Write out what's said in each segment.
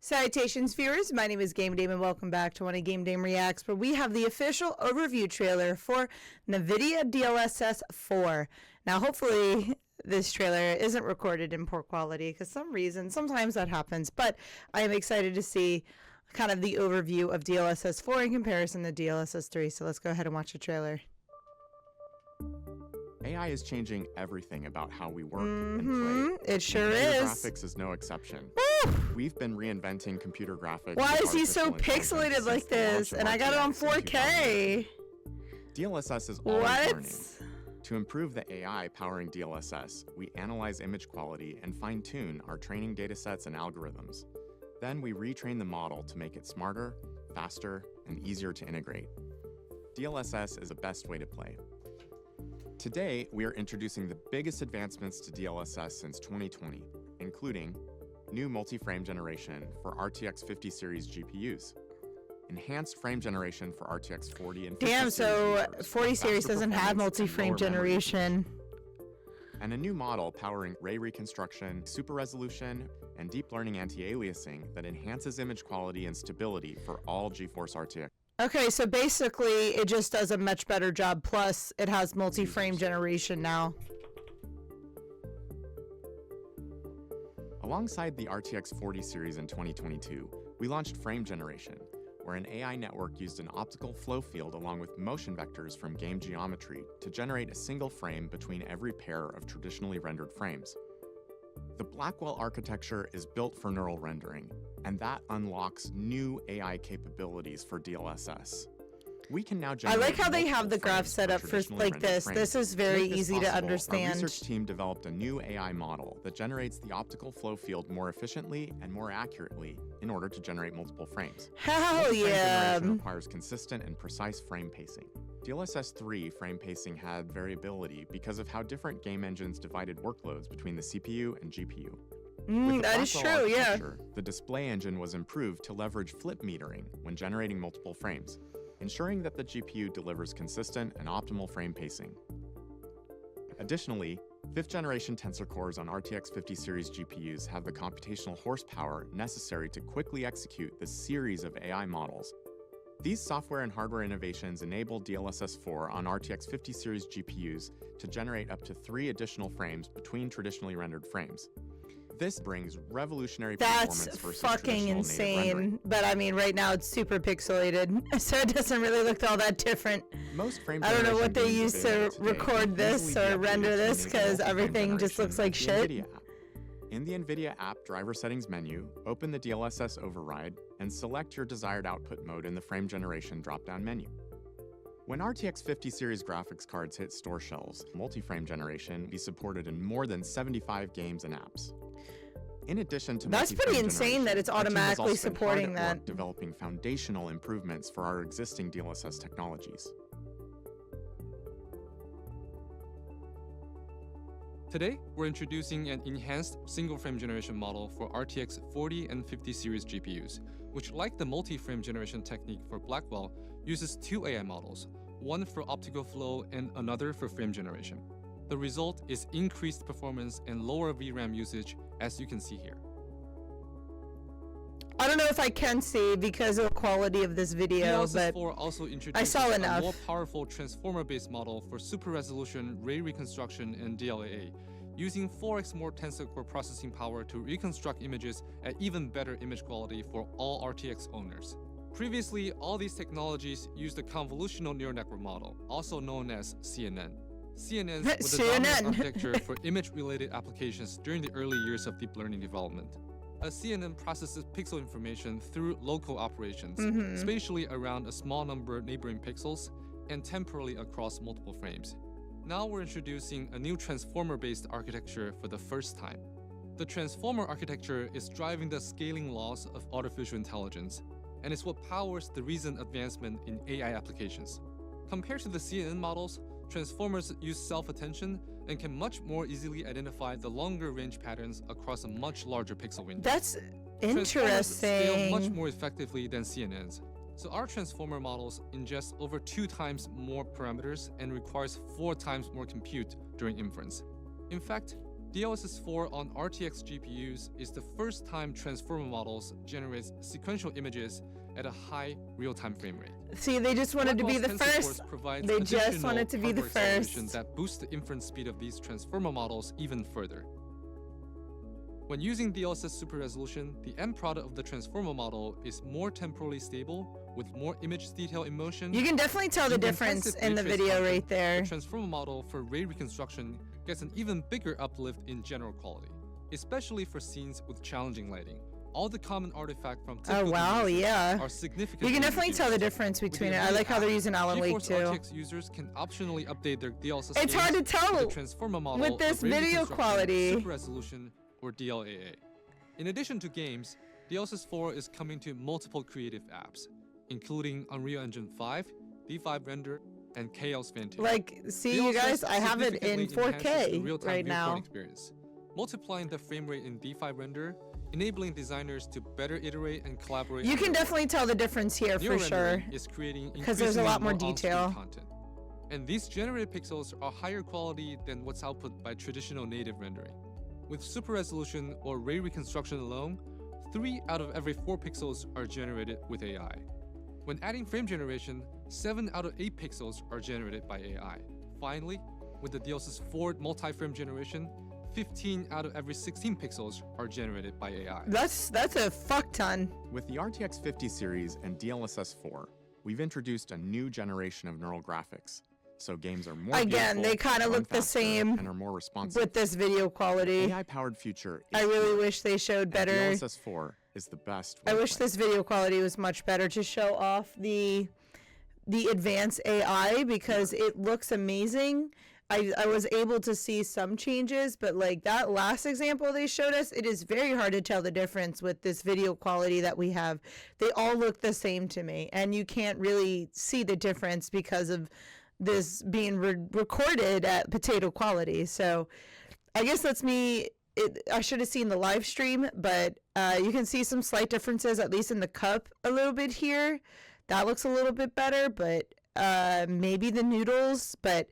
Salutations viewers, my name is GameDame and welcome back to one of GameDame Reacts, where we have the official overview trailer for NVIDIA DLSS 4. Now hopefully this trailer isn't recorded in poor quality because sometimes that happens, but I am excited to see kind of the overview of DLSS 4 in comparison to DLSS 3, so let's go ahead and watch the trailer. AI is changing everything about how we work and play. It sure Computer is. graphics is no exception. Woo! We've been reinventing computer graphics. Why with is he so artificial intelligence pixelated like since the launch this? of And I got it on RTX in 4K. 2000. DLSS is always What? learning. To improve the AI powering DLSS, we analyze image quality and fine-tune our training datasets and algorithms. Then we retrain the model to make it smarter, faster, and easier to integrate. DLSS is the best way to play. Today, we are introducing the biggest advancements to DLSS since 2020, including new multi-frame generation for RTX 50 series GPUs, enhanced frame generation for RTX 40 and 50 Damn, series so users, 40 series faster doesn't have performance and multi-frame lower memory generation. usage, and a new model powering ray reconstruction, super resolution, and deep learning anti-aliasing that enhances image quality and stability for all GeForce RTX. Okay, so basically it just does a much better job, plus it has multi-frame generation now. Alongside the RTX 40 series in 2022, we launched Frame Generation, where an AI network used an optical flow field along with motion vectors from game geometry to generate a single frame between every pair of traditionally rendered frames. The Blackwell architecture is built for neural rendering, and that unlocks new AI capabilities for DLSS. We can now I generate like how they have multiple the graph frames set up for traditionally like rendered this. frames. This is To very make this easy to possible, understand. Our research team developed a new AI model that generates the optical flow field more efficiently and more accurately in order to generate multiple frames. Hell Multi-frame yeah! generation requires consistent and precise frame pacing. DLSS 3 frame pacing had variability because of how different game engines divided workloads between the CPU and GPU. With the That is Blackwell true, yeah. architecture, the display engine was improved to leverage flip metering when generating multiple frames, ensuring that the GPU delivers consistent and optimal frame pacing. Additionally, 5th generation Tensor Cores on RTX 50 series GPUs have the computational horsepower necessary to quickly execute the series of AI models. These software and hardware innovations enable DLSS 4 on RTX 50 series GPUs to generate up to 3 additional frames between traditionally rendered frames. This brings revolutionary performance That's versus fucking traditional native rendering. insane. But I mean, right now it's super pixelated, so it doesn't really look all that different. Most frame I don't know generation what they games use to available today record can this easily be or render updated to this enable because multi-frame everything just looks like generation shit. with the NVIDIA app. In the NVIDIA app driver settings menu, open the DLSS override and select your desired output mode in the frame generation drop-down menu. When RTX 50 series graphics cards hit store shelves, multi-frame generation will be supported in more than 75 games and apps. In addition to That's pretty multi-frame insane that it's generation, our team has automatically also been hard supporting at that. work developing foundational improvements for our existing DLSS technologies. Today, we're introducing an enhanced single-frame generation model for RTX 40 and 50 series GPUs, which, like the multi-frame generation technique for Blackwell, uses 2 AI models, one for optical flow and another for frame generation. The result is increased performance and lower VRAM usage, as you can see here. I don't know if I can see because of the quality of this video, DLSS but 4 also I introduces saw a enough. more powerful transformer-based model for super resolution ray reconstruction and DLAA, using 4x more tensor core processing power to reconstruct images at even better image quality for all RTX owners. Previously, all these technologies used a convolutional neural network model, also known as CNN. CNNs were the dominant architecture for image-related applications during the early years of deep learning development. A CNN processes pixel information through local operations, spatially around a small number of neighboring pixels, and temporally across multiple frames. Now we're introducing a new transformer-based architecture for the first time. The transformer architecture is driving the scaling laws of artificial intelligence, and it's what powers the recent advancement in AI applications. Compared to the CNN models, transformers use self-attention and can much more easily identify the longer range patterns across a much larger pixel window. that's Transformers scale much interesting. more effectively than CNNs. So our transformer models ingest over 2 times more parameters and requires 4 times more compute during inference. In fact, DLSS 4 on RTX GPUs is the first time transformer models generate sequential images at a high real-time frame rate. See, they just wanted to be the Tensor first. Cores provides They just additional wanted to be the hardware acceleration first. that boosts the inference speed of these transformer models even further. When using DLSS super resolution, the end product of the transformer model is more temporally stable with more image detail in motion. You can definitely tell the difference in the video right there. The transformer model for ray reconstruction gets an even bigger uplift in general quality, especially for scenes with challenging lighting. All the common artifacts from typical yeah. are significantly You can definitely reduced. tell the difference between With it. the I like how they're using Alan Wake GeForce too. RTX users can optionally update their DLSS It's hard to games tell with the transformer model with this of ray video reconstruction, quality. super resolution, or DLAA. In addition to games, DLSS 4 is coming to multiple creative apps, including Unreal Engine 5, D5 Render, and Chaos Fan 2. Like, see, DLSS you guys, I have it in significantly enhances the 4K real-time right viewport now. experience, multiplying the frame rate in D5 Render, enabling designers to better iterate and collaborate. You on can their definitely tell the difference here Neo for sure. rendering is creating Because there's a lot more increasingly detail. on-screen content. And these generated pixels are higher quality than what's output by traditional native rendering. With super resolution or ray reconstruction alone, 3 out of every 4 pixels are generated with AI. When adding frame generation, 7 out of 8 pixels are generated by AI. Finally, with the DLSS 4 multi-frame generation, 15 out of every 16 pixels are generated by AI. That's a fuck ton. With the RTX 50 series and DLSS 4, we've introduced a new generation of neural graphics. So games are more Again, they beautiful, kind of run look the faster, same and are more responsive. with this video quality. AI-powered future is I really here, wish they showed and better. DLSS 4 is the best. I way to wish play. this video quality was much better to show off the advanced AI because it looks amazing. I was able to see some changes, but like that last example they showed us, it is very hard to tell the difference with this video quality that we have. They all look the same to me, and you can't really see the difference because of this being recorded at potato quality. So I guess that's me. I should have seen the live stream, but you can see some slight differences, at least in the cup a little bit here. That looks a little bit better, but maybe the noodles. But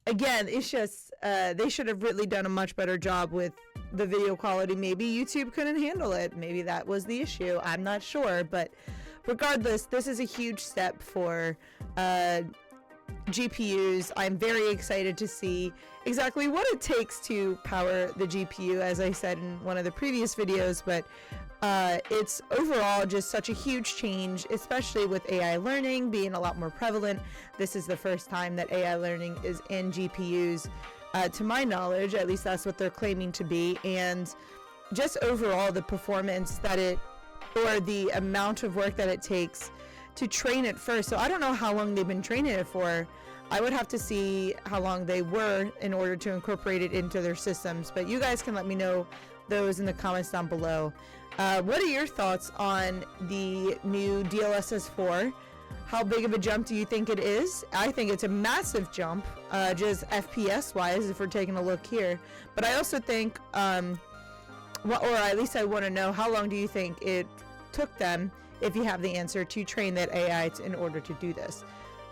again, it's just they should have really done a much better job with the video quality. Maybe YouTube couldn't handle it. Maybe that was the issue. I'm not sure. But regardless, this is a huge step for GPUs. I'm very excited to see exactly what it takes to power the GPU, as I said in one of the previous videos, but it's overall just such a huge change, especially with AI learning being a lot more prevalent. This is the first time that AI learning is in GPUs, to my knowledge. At least that's what they're claiming to be. And just overall the performance that it, or the amount of work that it takes to train it first. So I don't know how long they've been training it for. I would have to see how long they were in order to incorporate it into their systems. But you guys can let me know those in the comments down below. What are your thoughts on the new DLSS 4? How big of a jump do you think it is? I think it's a massive jump, just FPS wise, if we're taking a look here. But I also think, or at least I want to know, how long do you think it took them, if you have the answer, to train that AI in order to do this?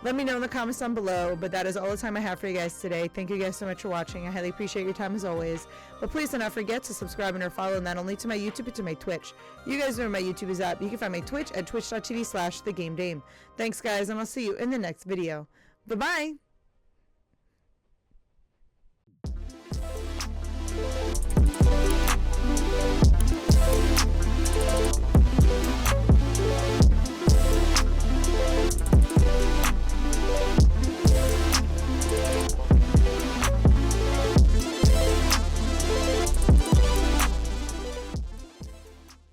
Let me know in the comments down below, but that is all the time I have for you guys today. Thank you guys so much for watching. I highly appreciate your time as always. But please do not forget to subscribe and or follow not only to my YouTube, but to my Twitch. You guys know where my YouTube is at. You can find my Twitch at twitch.tv/thegamedame. Thanks guys, and I'll see you in the next video. Bye-bye.